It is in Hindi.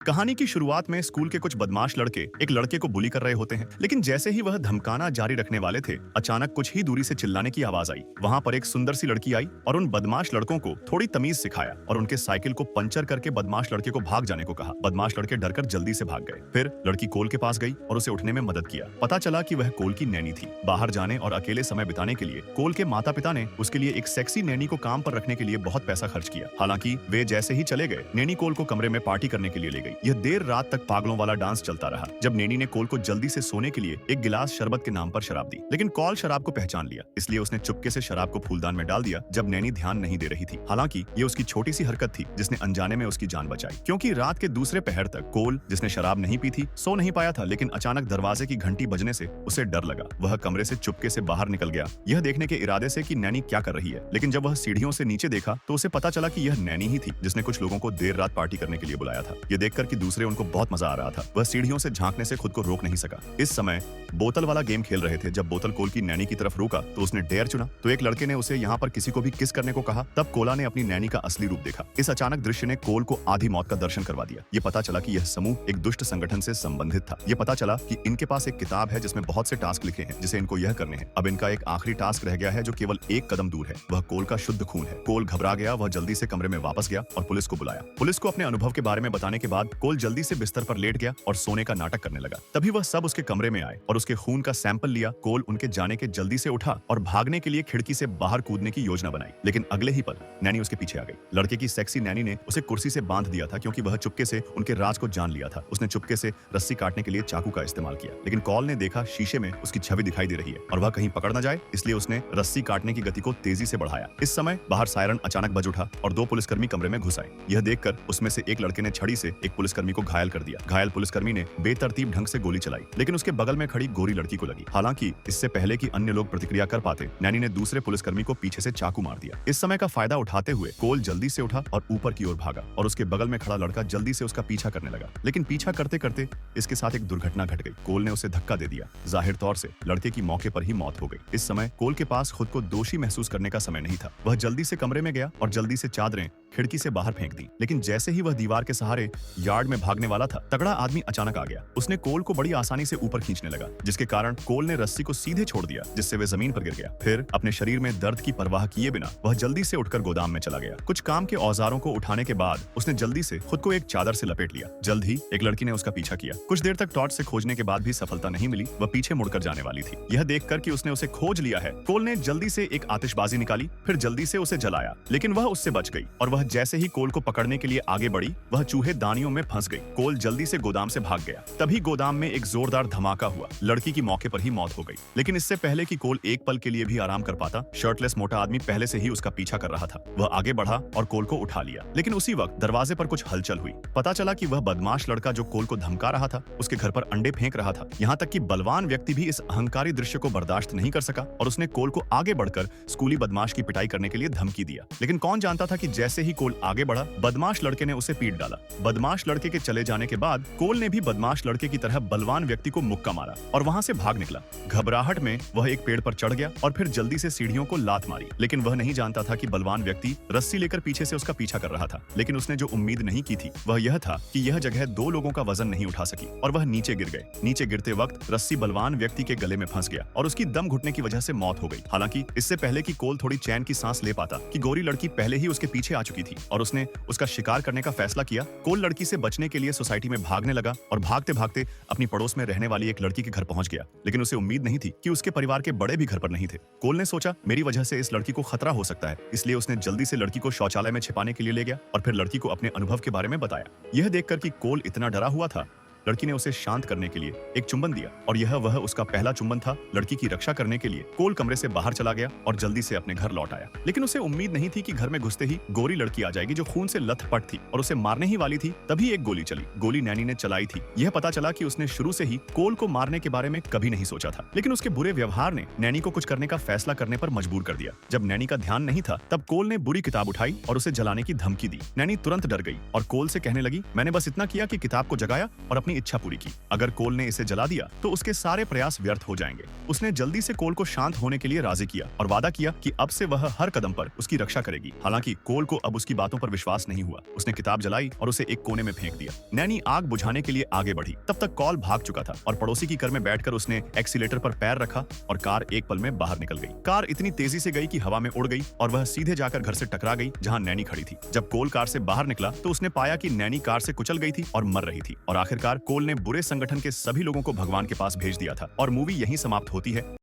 कहानी की शुरुआत में स्कूल के कुछ बदमाश लड़के एक लड़के को बुली कर रहे होते हैं, लेकिन जैसे ही वह धमकाना जारी रखने वाले थे, अचानक कुछ ही दूरी से चिल्लाने की आवाज आई। वहां पर एक सुंदर सी लड़की आई और उन बदमाश लड़कों को थोड़ी तमीज सिखाया और उनके साइकिल को पंचर करके बदमाश लड़के को भाग जाने को कहा। बदमाश लड़के डरकर जल्दी से भाग गए। फिर लड़की कोल के पास गई और उसे उठने में मदद किया। पता चला कि वह कोल की नैनी थी। बाहर जाने और अकेले समय बिताने के लिए कोल के माता पिता ने उसके लिए एक सेक्सी नैनी को काम पर रखने के लिए बहुत पैसा खर्च किया। हालांकि वे जैसे ही चले गए, नैनी कोल को कमरे में पार्टी करने के लिए ले गई। यह देर रात तक पागलों वाला डांस चलता रहा। जब नैनी ने कोल को जल्दी से सोने के लिए एक गिलास शरबत के नाम पर शराब दी, लेकिन कॉल शराब को पहचान लिया, इसलिए उसने चुपके से शराब को फूलदान में डाल दिया जब नैनी ध्यान नहीं दे रही थी। हालांकि ये उसकी छोटी सी हरकत थी जिसने अनजाने में उसकी जान बचाई, क्योंकि रात के दूसरे पहर तक कोल, जिसने शराब नहीं पी थी, सो नहीं पाया था। लेकिन अचानक दरवाजे की घंटी बजने से उसे डर लगा। वह कमरे से चुपके से बाहर निकल गया, यह देखने के इरादे से कि नैनी क्या कर रही है। लेकिन जब वह सीढ़ियों से नीचे देखा तो उसे पता चला कि यह नैनी ही थी जिसने कुछ लोगों को देर रात पार्टी करने के लिए बुलाया था। यह देखकर कि दूसरे उनको बहुत मजा आ रहा था, वह सीढ़ियों से झांकने से खुद को रोक नहीं सका। इस समय बोतल वाला गेम खेल रहे थे। जब बोतल कोल की नैनी की तरफ रुका तो उसने डेयर चुना। तो एक लड़के ने उसे यहाँ पर किसी को भी किस करने को कहा। तब कोला ने अपनी नैनी का असली रूप देखा। इस अचानक दृश्य ने कोल को आधी मौत का दर्शन करवा दिया। ये पता चला कि यह समूह एक दुष्ट संगठन से संबंधित था। ये पता चला कि इनके पास एक किताब है जिसमें बहुत से टास्क लिखे हैं जिसे इनको यह करने हैं। अब इनका एक आखिरी टास्क रह गया है जो केवल एक कदम दूर है। वह कोल का शुद्ध खून है। कोल घबरा गया। वह जल्दी से कमरे में वापस गया और पुलिस को बुलाया। पुलिस को अपने अनुभव के बारे में बताने के बाद कोल जल्दी से बिस्तर पर लेट गया और सोने का नाटक करने लगा। तभी वह सब उसके कमरे में आए और उसके खून का सैंपल लिया। कोल उनके जाने के जल्दी से उठा और भागने के लिए खिड़की से बाहर कूदने की योजना बनाई, लेकिन अगले ही पल नैनी उसके पीछे आ गई। लड़के की सेक्सी नैनी ने उसे कुर्सी से बांध दिया था क्योंकि वह चुपके से उनके राज को जान लिया था। उसने चुपके से रस्सी काटने के लिए चाकू का इस्तेमाल किया, लेकिन कॉल ने देखा शीशे में उसकी छवि दिखाई दे रही है और वह कहीं पकड़ न जाए, इसलिए उसने रस्सी काटने की गति को तेजी से बढ़ाया। इस समय बाहर सायरन अचानक बज उठा और दो पुलिसकर्मी कमरे में घुस आए। यह देखकर उसमें से एक लड़के ने छड़ी से एक पुलिसकर्मी को घायल कर दिया। घायल पुलिसकर्मी ने बेतरतीब ढंग से गोली चलाई, लेकिन उसके बगल में खड़ी गोरी लड़की को लगी। हालांकि इससे पहले कि अन्य लोग प्रतिक्रिया कर पाते, नैनी ने दूसरे पुलिसकर्मी को पीछे से चाकू मार दिया। इस समय का फायदा उठाते हुए कोल जल्दी से उठा और ऊपर की ओर भागा और उसके बगल में खड़ा लड़का जल्दी से उसका पीछा करने लगा, लेकिन पीछा करते करते इसके साथ एक दुर्घटना घट गई। कोल ने उसे धक्का दे दिया। जाहिर तौर से लड़के की मौके पर ही मौत हो गई। इस समय कोल के पास खुद को दोषी महसूस करने का समय नहीं था। वह जल्दी से कमरे में गया और जल्दी से चादरें खिड़की से बाहर फेंक दी, लेकिन जैसे ही वह दीवार के सहारे यार्ड में भागने वाला था, तगड़ा आदमी अचानक आ गया। उसने कोल को बड़ी आसानी से ऊपर खींचने लगा, जिसके कारण कोल ने रस्सी को सीधे छोड़ दिया, जिससे वह जमीन पर गिर गया। फिर अपने शरीर में दर्द की परवाह किए बिना वह जल्दी से उठकर गोदाम में चला गया। कुछ काम के औजारों को उठाने के बाद उसने जल्दी से खुद को एक चादर से लपेट लिया। जल्द ही एक लड़की ने उसका पीछा किया। कुछ देर तक टॉर्च से खोजने के बाद भी सफलता नहीं मिली। वह पीछे मुड़कर जाने वाली थी। यह देखकर कि उसने उसे खोज लिया है, कोल ने जल्दी से एक आतिशबाजी निकाली, फिर जल्दी से उसे जलाया, लेकिन वह उससे बच गई और वह जैसे ही कोल को पकड़ने के लिए आगे बढ़ी, वह चूहे दानियों में फंस गई। कोल जल्दी से गोदाम से भाग गया। तभी गोदाम में एक जोरदार धमाका हुआ। लड़की की मौके पर ही मौत हो गई। लेकिन इससे पहले कि कोल एक पल के लिए भी आराम कर पाता, शर्टलेस मोटा आदमी पहले से ही उसका पीछा कर रहा था। वह आगे बढ़ा और कोल को उठा लिया, लेकिन उसी वक्त दरवाजे पर कुछ हलचल हुई। पता चला कि वह बदमाश लड़का जो कोल को धमका रहा था, उसके घर पर अंडे फेंक रहा था। यहाँ तक कि बलवान व्यक्ति भी इस अहंकारी दृश्य को बर्दाश्त नहीं कर सका और उसने कोल को आगे बढ़कर स्कूली बदमाश की पिटाई करने के लिए धमकी दिया। लेकिन कौन जानता था कि जैसे ही कोल आगे बढ़ा, बदमाश लड़के ने उसे पीट डाला। बदमाश लड़के के चले जाने के बाद कोल ने भी बदमाश लड़के की तरह बलवान व्यक्ति को मुक्का मारा और वहां से भाग निकला। घबराहट में वह एक पेड़ पर चढ़ गया और फिर जल्दी से सीढ़ियों को लात मारी, लेकिन वह नहीं जानता था कि बलवान व्यक्ति रस्सी लेकर पीछे से उसका पीछा कर रहा था। लेकिन उसने जो उम्मीद नहीं की थी वह यह था कि यह जगह दो लोगों का वजन नहीं उठा सकी और वह नीचे गिर गए। नीचे गिरते वक्त रस्सी बलवान व्यक्ति के गले में फंस गया और उसकी दम घुटने की वजह से मौत हो गई। हालांकि इससे पहले कि कोल थोड़ी चैन की सांस ले पाता कि गोरी लड़की पहले ही उसके पीछे आ चुकी थी और उसने उसका शिकार करने का फैसला किया। कोल लड़की से बचने के लिए सोसाइटी में भागने लगा और भागते भागते अपनी पड़ोस में रहने वाली एक लड़की के घर पहुंच गया, लेकिन उसे उम्मीद नहीं थी कि उसके परिवार के बड़े भी घर पर नहीं थे। कोल ने सोचा मेरी वजह से इस लड़की को खतरा हो सकता है, इसलिए उसने जल्दी से लड़की को शौचालय में छिपाने के लिए ले गया और फिर लड़की को अपने अनुभव के बारे में बताया। यह देखकर कि कोल इतना डरा हुआ था, लड़की ने उसे शांत करने के लिए एक चुंबन दिया और यह वह उसका पहला चुंबन था। लड़की की रक्षा करने के लिए कोल कमरे से बाहर चला गया और जल्दी से अपने घर लौट आया, लेकिन उसे उम्मीद नहीं थी कि घर में घुसते ही गोरी लड़की आ जाएगी जो खून से लथपथ थी और उसे मारने ही वाली थी। तभी एक गोली चली। गोली नैनी ने चलाई थी। यह पता चला कि उसने शुरू से ही कोल को मारने के बारे में कभी नहीं सोचा था, लेकिन उसके बुरे व्यवहार ने नैनी को कुछ करने का फैसला करने पर मजबूर कर दिया। जब नैनी का ध्यान नहीं था तब कोल ने बुरी किताब उठाई और उसे जलाने की धमकी दी। नैनी तुरंत डर गई और कोल से कहने लगी, मैंने बस इतना किया कि किताब को जगाया और अपनी इच्छा पूरी की। अगर कोल ने इसे जला दिया तो उसके सारे प्रयास व्यर्थ हो जाएंगे। उसने जल्दी से कोल को शांत होने के लिए राजी किया और वादा किया कि अब से वह हर कदम पर उसकी रक्षा करेगी। हालांकि कोल को अब उसकी बातों पर विश्वास नहीं हुआ। उसने किताब जलाई और उसे एक कोने में फेंक दिया। नैनी आग बुझाने के लिए आगे बढ़ी। तब तक कॉल भाग चुका था और पड़ोसी की कार में बैठकर उसने एक्सीलेटर पर पैर रखा और कार एक पल में बाहर निकल गई। कार इतनी तेजी से गई कि हवा में उड़ गई और वह सीधे जाकर घर से टकरा गई जहां नैनी खड़ी थी। जब कोल कार से बाहर निकला तो उसने पाया कि नैनी कार से कुचल गई थी और मर रही थी। और आखिरकार कोल ने बुरे संगठन के सभी लोगों को भगवान के पास भेज दिया था और मूवी यहीं समाप्त होती है।